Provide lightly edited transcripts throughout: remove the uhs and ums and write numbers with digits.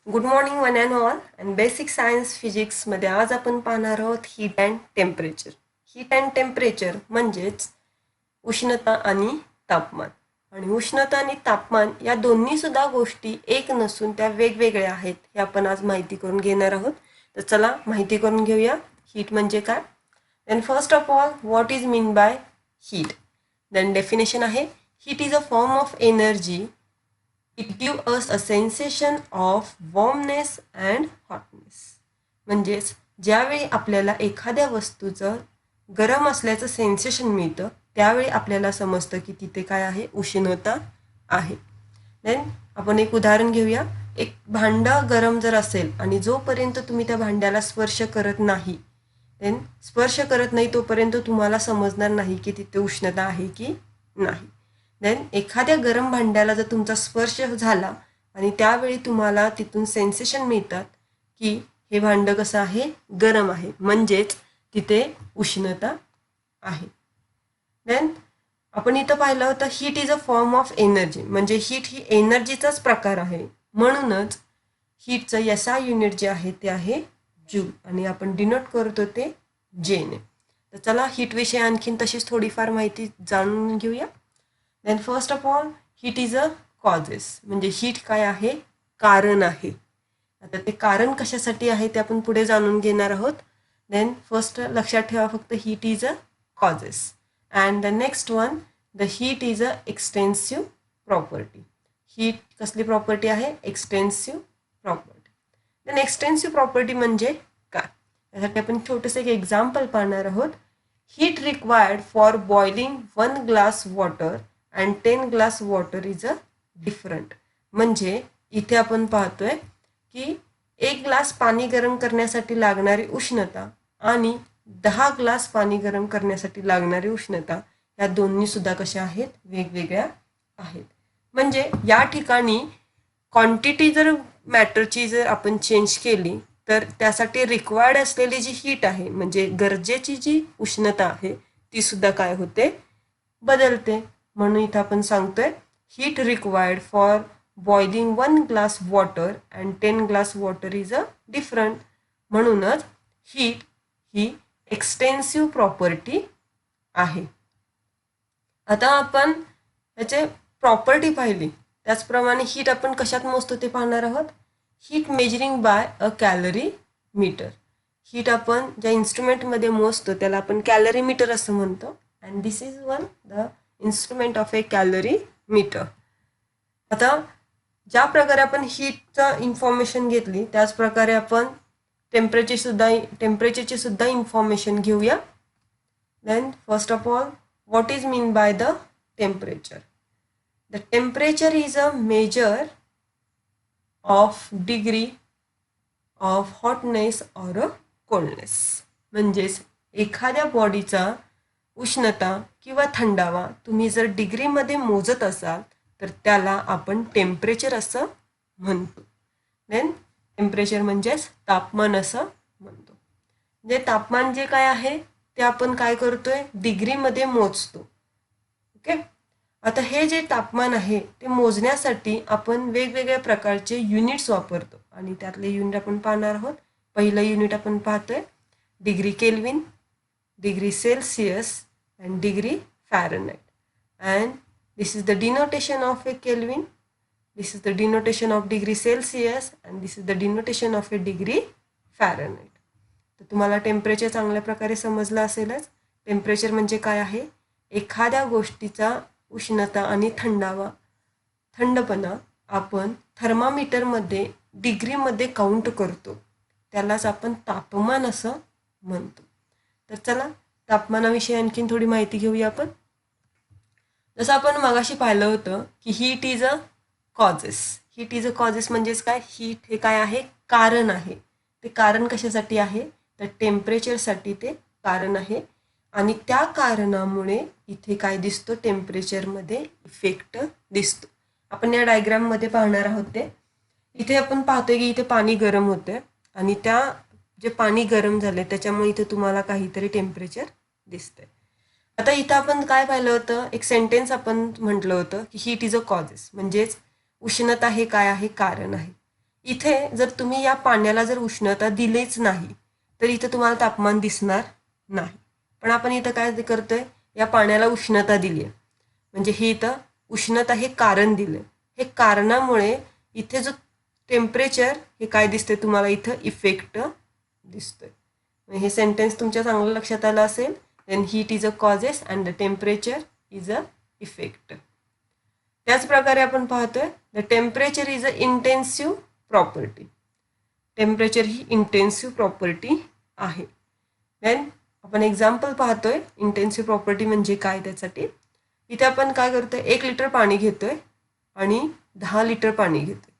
Good morning one and all and basic science फिजिक्समध्ये आज आपण पाहणार आहोत heat and temperature. Heat and temperature म्हणजेच उष्णता आणि तापमान. आणि उष्णता आणि तापमान या दोन्ही सुद्धा गोष्टी एक नसून त्या वेगवेगळ्या आहेत हे आपण आज माहिती करून घेणार आहोत. तर चला माहिती करून घेऊया हीट म्हणजे काय. Then first of all what is meant by heat. देन डेफिनेशन आहे heat is a form of energy. It give us a sensation of warmness and hotness. म्हणजेच ज्यावेळी आपल्याला एखाद्या वस्तूचं गरम असल्याचं सेन्सेशन मिळतं त्यावेळी आपल्याला समजतं की तिथे काय आहे, उष्णता आहे. देन आपण एक उदाहरण घेऊया. एक भांडं गरम जर असेल आणि जोपर्यंत तुम्ही त्या भांड्याला स्पर्श करत नाही तोपर्यंत तुम्हाला समजणार नाही की तिथे उष्णता आहे की नाही. देन एखाद्या गरम भांड्याला जर तुमचा स्पर्श झाला आणि त्यावेळी तुम्हाला तिथून सेन्सेशन मिळतात की हे भांडं कसं आहे, गरम आहे, म्हणजेच तिथे उष्णता आहे. देन आपण इथं पाहिलं होतं heat is a form of energy. म्हणजे हीट ही एनर्जीचाच प्रकार आहे. म्हणूनच हीटचं एसआय युनिट जे आहे ते आहे जूल आणि आपण डिनोट करतो ते जेने. तर चला हीटविषयी आणखीन तशीच थोडीफार माहिती जाणून घेऊया. Then first of all heat is a causes. म्हणजे हीट काय आहे, कारण आहे. आता ते कारण कशासाठी आहे ते आपण पुढे जाणून घेणार आहोत. देन फर्स्ट लक्षात ठेवा फक्त heat is a causes. And the next one the heat is a extensive property. Heat कसली प्रॉपर्टी आहे, extensive property. Then extensive property म्हणजे काय, यासाठी आपण छोटंसं एक एक्झाम्पल पाहणार आहोत. Heat required for boiling 1 glass water and 10 glass water is a different. म्हणजे इथे आपण पाहतोय की 1 ग्लास पाणी गरम करण्यासाठी लागणारी उष्णता आणि 10 ग्लास पाणी गरम करण्यासाठी लागणारी उष्णता या दोन्ही सुद्धा कशा आहेत, वेगवेगळ्या आहेत. म्हणजे या ठिकाणी क्वांटिटी जर मॅटरची जर आपण चेंज केली तर त्यासाठी रिक्वायर्ड असलेली जी हीट आहे म्हणजे गरजेची जी उष्णता आहे ती सुद्धा काय होते, बदलते. म्हणून इथं आपण सांगतोय heat required for boiling 1 glass water and 10 glass water is a different. म्हणूनच हीट ही एक्सटेन्सिव्ह प्रॉपर्टी आहे. आता आपण याचे प्रॉपर्टी पाहिली त्याचप्रमाणे हीट आपण कशात मोजतो ते पाहणार आहोत. हीट मेजरिंग बाय अ कॅलरी मीटर. हीट आपण ज्या इन्स्ट्रुमेंटमध्ये मोजतो त्याला आपण कॅलरी मीटर असं म्हणतो. And this is one the instrument of a calorimeter. आता ज्या प्रकारे आपण हीटचं इन्फॉर्मेशन घेतली त्याच प्रकारे आपण टेम्परेचरची सुद्धा इन्फॉर्मेशन घेऊया. Then first of all what is mean by the temperature. The temperature is a measure of degree of hotness or a coldness. म्हणजेच एखाद्या बॉडीचा उष्णता किंवा थंडावा तुम्ही जर डिग्रीमध्ये मोजत असाल तर त्याला आपण टेम्परेचर असं म्हणतो. देन टेम्परेचर म्हणजेच तापमान असं म्हणतो. म्हणजे तापमान जे काय आहे ते आपण काय करतोय, डिग्रीमध्ये मोजतो. ओके. आता हे जे तापमान आहे ते मोजण्यासाठी आपण वेगवेगळ्या प्रकारचे युनिट्स वापरतो आणि त्यातले युनिट आपण पाहणार आहोत. पहिलं युनिट आपण पाहतोय degree kelvin, degree Celsius and degree Fahrenheit. And this is the denotation of A kelvin, this is the denotation of degree Celsius and this is the denotation of A degree Fahrenheit. तर तुम्हाला temperature चांगल्या प्रकारे समजलं असेलच. Temperature म्हणजे काय आहे, एखाद्या गोष्टीचा उष्णता आणि थंडपणा आपण थर्मामीटरमध्ये डिग्रीमध्ये काउंट करतो त्यालाच आपण तापमान असं म्हणतो. तर चला तापमानाविषयी आणखीन थोडी माहिती घेऊया आपण. जसं आपण मगाशी पाहिलं होतं की heat is a causes. Heat is a causes म्हणजेच काय, हीट हे काय आहे, कारण आहे. ते कारण कशासाठी आहे तर टेम्परेचरसाठी ते कारण आहे आणि त्या कारणामुळे इथे काय दिसतो, टेम्परेचरमध्ये इफेक्ट दिसतो. आपण या डायग्राममध्ये पाहणार आहोत ते. इथे आपण पाहतोय की इथे पाणी गरम होते आणि त्या जे पाणी गरम झाले त्याच्यामुळे इथे तुम्हाला काहीतरी टेम्परेचर दिसतंय. आता इथं आपण काय पाहिलं होतं, एक सेंटेन्स आपण म्हटलं होतं की हीट इज अ कॉजेस. म्हणजेच उष्णता हे काय आहे, कारण आहे. इथे जर तुम्ही या पाण्याला जर उष्णता दिलीच नाही तर इथे तुम्हाला तापमान दिसणार नाही. पण आपण इथं काय करतोय, या पाण्याला उष्णता दिली आहे, म्हणजे हे इथं उष्णता हे कारण दिलं. हे कारणामुळे इथे जो टेम्परेचर हे काय दिसतंय तुम्हाला, इथं इफेक्ट दिसतोय. हे सेंटेन्स तुमच्या चांगलं लक्षात आलं असेल. Then heat is a causes and the temperature is a effect. त्याच प्रकारे आपण पाहतोय the temperature is a intensive property. Temperature ही इंटेन्सिव्ह प्रॉपर्टी आहे. देन आपण एक्झाम्पल पाहतोय इंटेन्सिव्ह प्रॉपर्टी म्हणजे काय त्यासाठी. इथे आपण काय करतोय, 1 लिटर पाणी घेतोय आणि 10 लिटर पाणी घेतोय.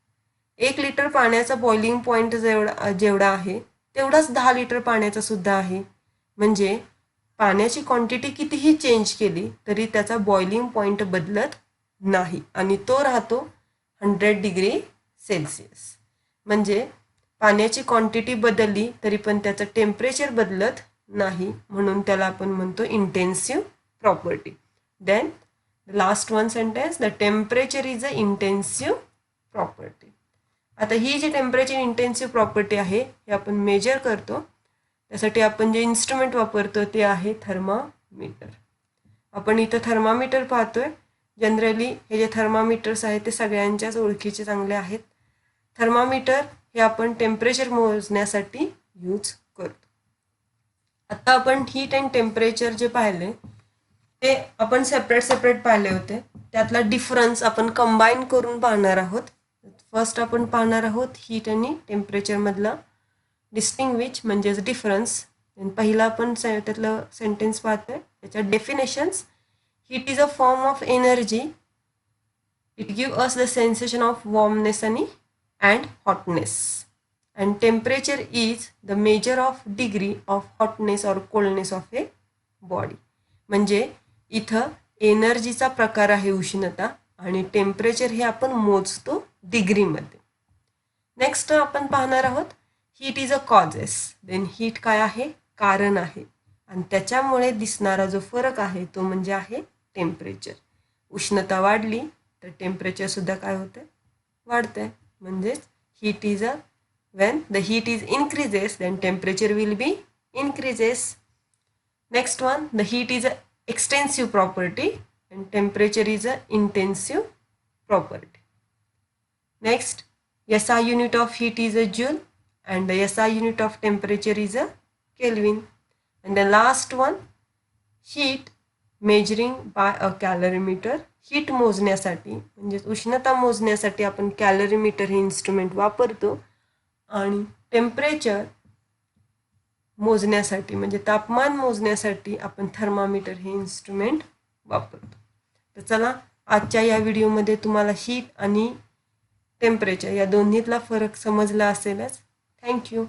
1 लिटर पाण्याचा बॉइलिंग पॉईंट जेवढा आहे तेवढाच 10 लिटर पाण्याचा सुद्धा आहे. म्हणजे पाण्याची क्वांटिटी कितीही चेंज केली तरी त्याचा बॉइलिंग पॉईंट बदलत नाही आणि तो राहतो 100 डिग्री सेल्सिअस. म्हणजे पाण्याची क्वांटिटी बदलली तरी पण त्याचं टेम्परेचर बदलत नाही, म्हणून त्याला आपण म्हणतो intensive property. Then last one sentence, the temperature is a intensive property. आता ही जी टेम्परेचर इंटेन्सिव्ह प्रॉपर्टी आहे हे आपण मेजर करतो. त्यासाठी आपण जे इन्स्ट्रुमेंट वापरतो ते आहे थर्मामीटर. आपण इथं थर्मामीटर पाहतोय. जनरली हे जे थर्मामीटर्स आहेत ते सगळ्यांच्याच ओळखीचे चांगले आहेत. थर्मामीटर हे आपण टेम्परेचर मोजण्यासाठी यूज करतो. आता आपण हीट अँड टेम्परेचर जे पाहिले ते आपण सेपरेट पाहिले होते. त्यातला डिफरन्स आपण कंबाईन करून पाहणार आहोत. फर्स्ट आपण पाहणार आहोत हीट आणि टेम्परेचर मधला डिस्टिंग्विच म्हणजेच डिफरन्स. पहिला आपण त्यातलं सेंटेन्स पाहतोय, त्याच्या definitions. Heat is a form of energy. It give us the sensation of warmness and hotness, and temperature is the measure of degree of hotness or coldness of a body. म्हणजे इथं एनर्जीचा प्रकार आहे उष्णता आणि temperature हे आपण मोजतो डिग्रीमध्ये. नेक्स्ट आपण पाहणार आहोत heat is a causes. Then heat काय आहे, कारण आहे आणि त्याच्यामुळे दिसणारा जो फरक आहे तो म्हणजे आहे टेम्परेचर. उष्णता वाढली तर टेम्परेचर सुद्धा काय होते, वाढते. म्हणजेच heat is a when the heat is increases then temperature will be increases. Next one, the heat is a extensive property and temperature is a intensive property. Next, SI unit of heat is a joule and the SI unit of temperature is a Kelvin. And the last one, heat measuring by a calorimeter. Heat मोजण्यासाठी म्हणजे उष्णता मोजण्यासाठी आपण कॅलरीमीटर हे instrument वापरतो आणि temperature मोजण्यासाठी म्हणजे तापमान मोजण्यासाठी आपण थर्मामीटर हे इन्स्ट्रुमेंट वापरतो. तर चला, आजच्या या व्हिडिओमध्ये तुम्हाला हीट आणि टेम्परेचर या दोन्हीतला फरक समजला असेलच. थँक्यू.